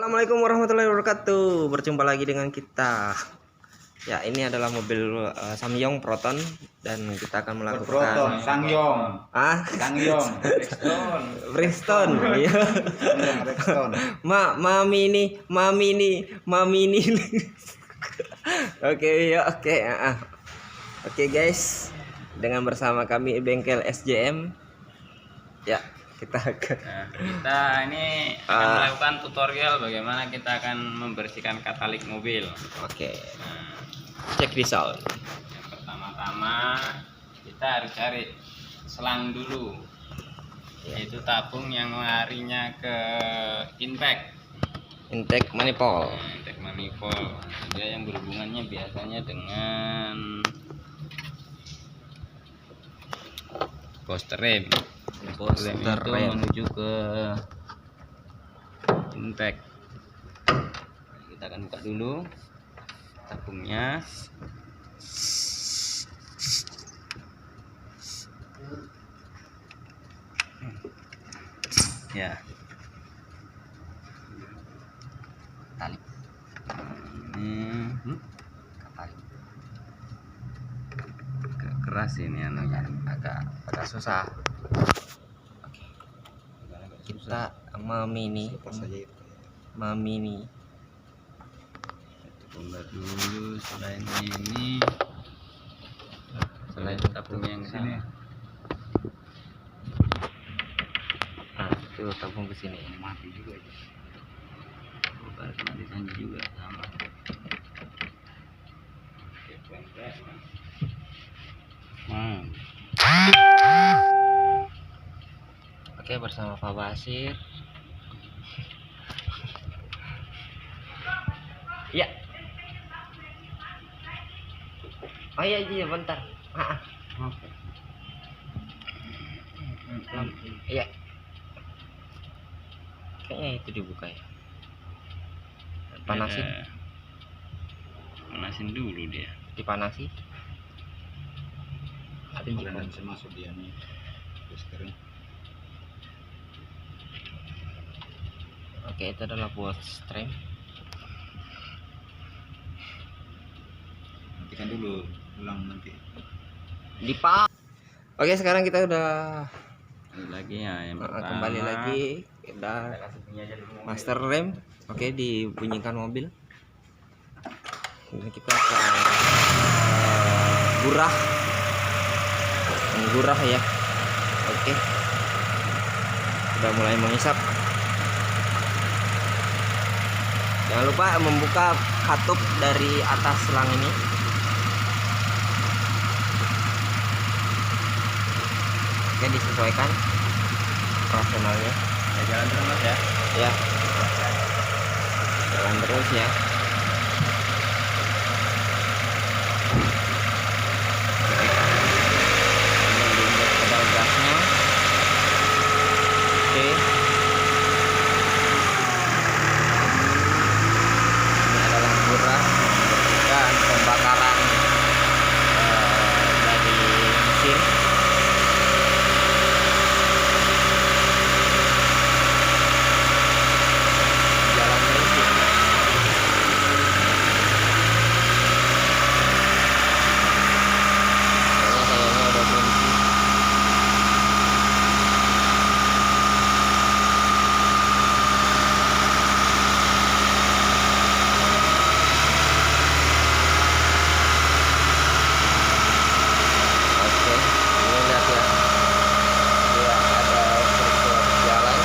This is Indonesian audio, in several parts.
Assalamualaikum warahmatullahi wabarakatuh. Berjumpa lagi dengan kita. Ya, ini adalah mobil Samyong Proton dan kita akan melakukan Proton, Sangyong. Sangyong, Brixton. Iya. Brixton. Mami ini. Oke, ya, oke. Oke, guys. Dengan bersama kami bengkel SJM. Ya, kita ini akan melakukan tutorial bagaimana kita akan membersihkan katalik mobil. Oke. Check this out. Pertama-tama kita harus cari selang dulu, yaitu tabung yang larinya ke intake manifold. Intake manifold. Dia yang berhubungannya biasanya dengan booster rem. Booster itu menuju ke intake. Kita akan buka dulu tabungnya. Ya, tali ini agak keras ini anunya, agak susah. Kita memini bongkar dulu. Selain ini, selain tabung yang sini, itu tabung ke sini. ini mati juga itu. Bongkar kematian juga sama. Oke, bongkar. Oke, bersama Pak Basir. Ya. Oh iya bentar. Oke. Iya. Kayaknya itu dibuka ya. Panasin. Panasin dulu dia. Dipanasi. Ada yang bisa masuk dia nih. Sekarang. Oke, itu adalah buat stream. Matikan dulu, ulang nanti. Oke, sekarang kita udah Lagi ya yang kembali lagi. Kita master rem. Oke, dibunyikan mobil. Ini kita akan gurah ya. Oke, udah mulai mengisap. Jangan lupa membuka katup dari atas selang ini. Oke, disesuaikan operasionalnya. jalan terus ya. Ya, jalan terus ya. Pedal gasnya. Oke. Ini adalah gurah dan pembakaran dari mesin. Jalan terus ya. Kayaknya udah berhenti. Oke, ini lihat ya. Dia ada struktur jalan.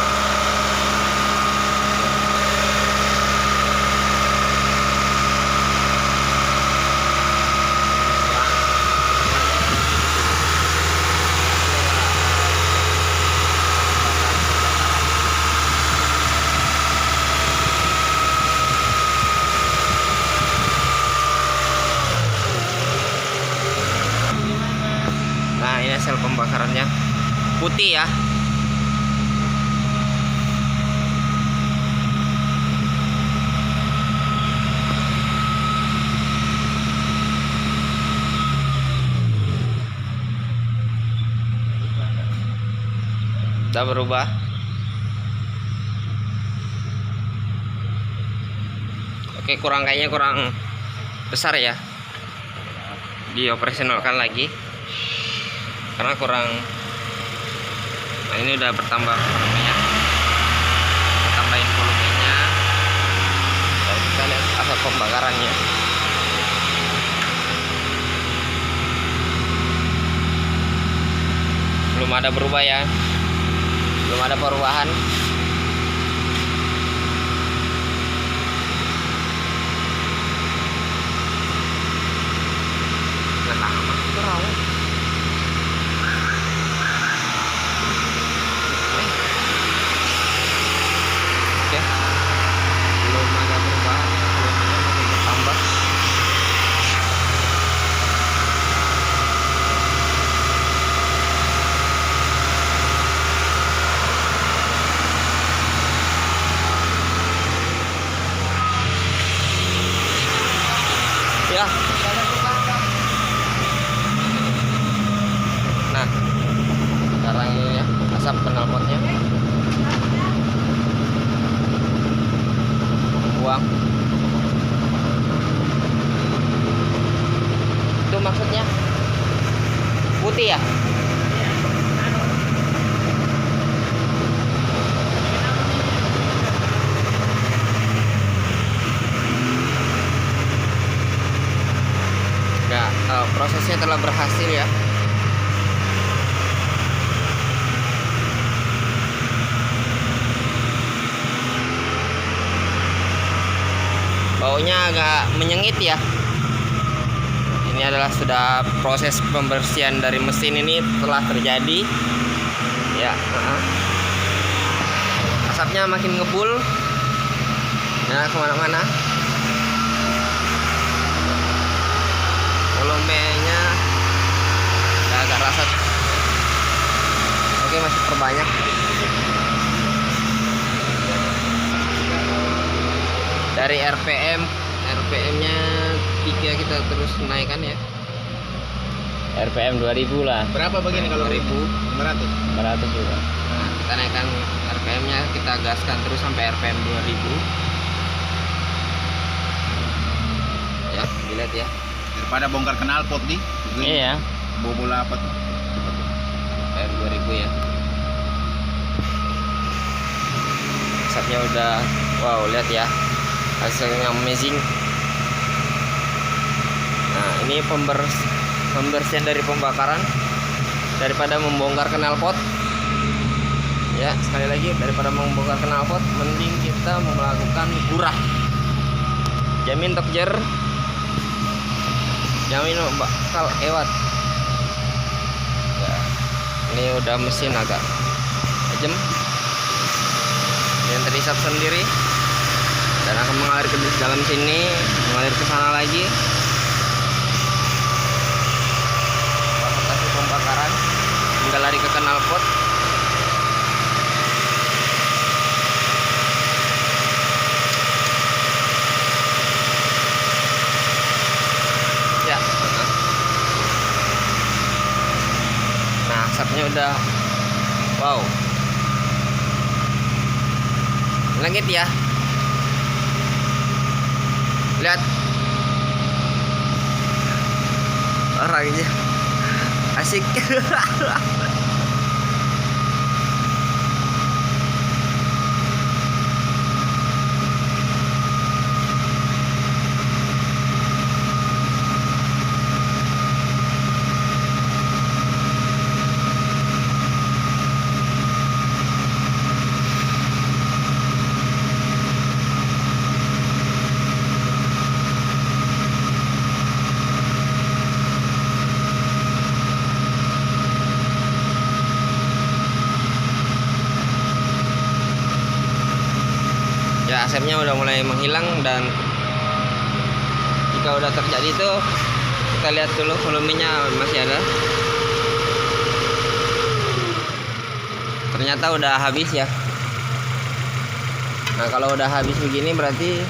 Nah, ini sel pembakarannya putih ya. Udah berubah. Oke, kayaknya kurang besar ya, dioperasionalkan lagi karena kurang. Nah, ini udah bertambah volumenya, tambahin volumenya, dan kita lihat asap pembakarannya. Belum ada berubah ya, belum ada perubahan. Oke, belum ada perubahan, volumenya masih bertambah. Ya. Nah, sekarang ini ya asap knalpotnya buang. Itu maksudnya putih ya? Ya, prosesnya telah berhasil ya. Baunya agak menyengit ya. Ini adalah sudah proses pembersihan dari mesin ini telah terjadi ya. Asapnya makin ngebul ya kemana-mana. Volumenya agak rasat. Oke, masih perbanyak. Dari RPM-nya 3 kita terus naikkan ya. RPM 2000 lah. Berapa begini kalau 1000? 500? 500 juga. Nah, kita naikkan RPM-nya, kita gaskan terus sampai RPM 2000. Ya, dilihat ya. Daripada bongkar knalpot nih. Iya. Bobo apa tuh? RPM 2000 ya. Asapnya udah, wow, lihat ya. Hasilnya amazing. Nah, ini pembersihan dari pembakaran daripada membongkar knalpot. Ya, sekali lagi, daripada membongkar knalpot mending kita melakukan gurah. Jamin tokjer, jamin bakal lewat ya. Ini udah mesin agak tajam yang terisap sendiri dan akan mengalir ke dalam sini, mengalir ke sana lagi. Hasil pembakaran hingga lari ke knalpot. Ya. Nah, asapnya udah wow. Langit ya. Lihat orangnya asik. Ya, asapnya udah mulai menghilang, dan jika udah terjadi itu kita lihat dulu volumenya masih ada. Ternyata udah habis ya. Nah, kalau udah habis begini berarti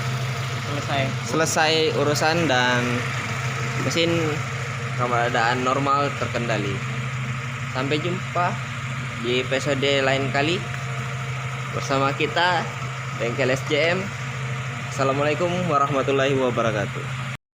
selesai urusan dan mesin keadaan normal terkendali. Sampai jumpa di episode lain kali bersama kita Bengkel SJM. Assalamualaikum warahmatullahi wabarakatuh.